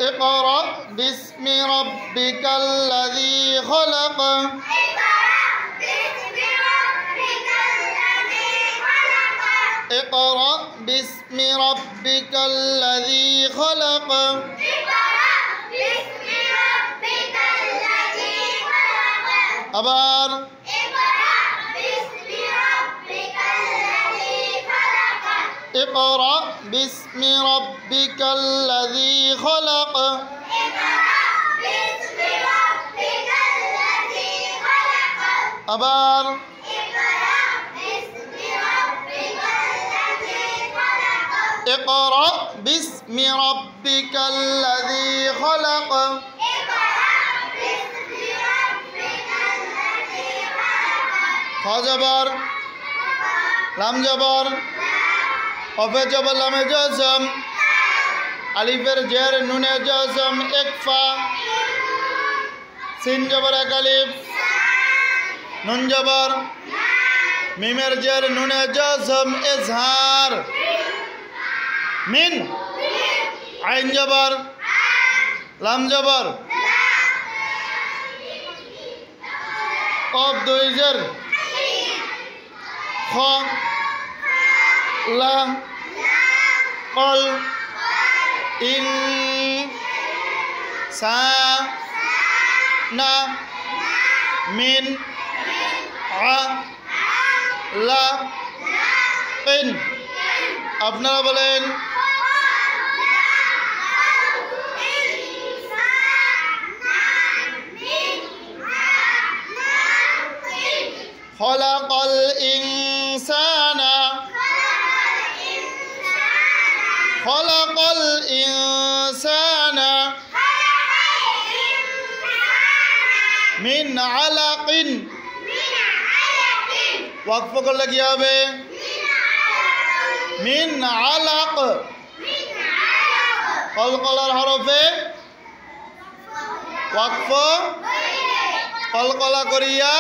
اقرأ باسم ربك الذي خلق اقرأ باسم ربك الذي خلق আবার اقرأ باسم ربك الذي خلق আবার اقرأ باسم ربك الذي خلق খা জবর লাম জবর কফে জবর লামে জজম আলিফের জের নুনে জজম ইকফা সিন জবর এক আলিফ নুন জবর মিমের জের নুনে জজম ইজহার মিন আইন জবর লাম জবর কফ দুই জের খ লা কল ইন সা না মিন আ লা ইন আপনারা বলেন خلق الإنسان خلق الإنسان من علق وقف করলে কি হবে من علق কলকলার হরফে ওয়াকফ কলকলা করিয়া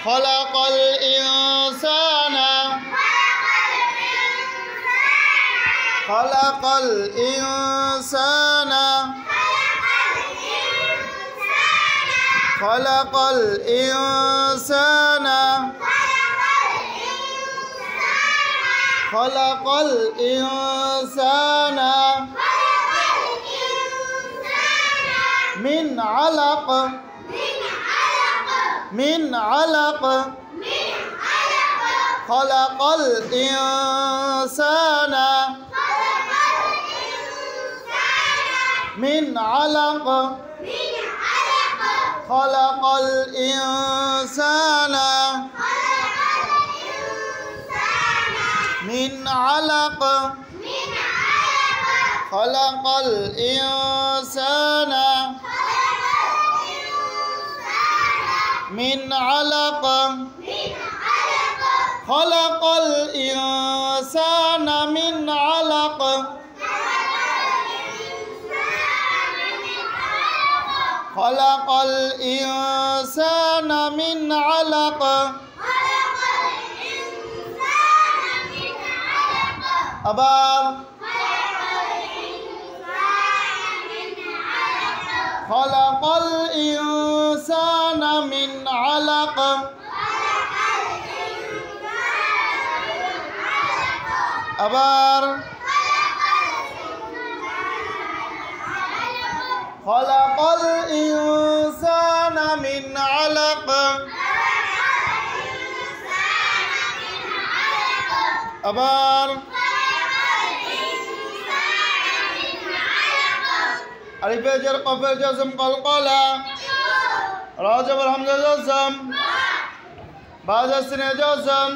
خلق الإنسان خلق الإنسان خلق الإنسان خلق الإنسان من علق من علق خلق الإنسان من علق خلق الإنسان من علق خلق الإنسان من علق خلق الإنسان من علق خلق الإنسان من علق আবার خلق الإنسان من علق আবার خلق الإنسان من علق আবার আলিফে জের কফে জজম কলকলা রা জবর হামজা জজম বা সিনে জজম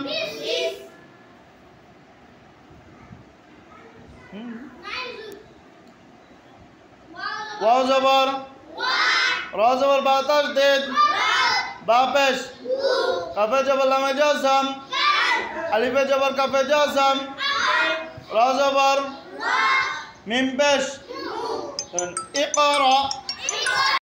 ওয়া জবর রা জবর বা তাসদীদ বা পেশ কফে জবর লামে জজম আলিফে জবর কফে জজম রা জবর মিম পেশ اقرأ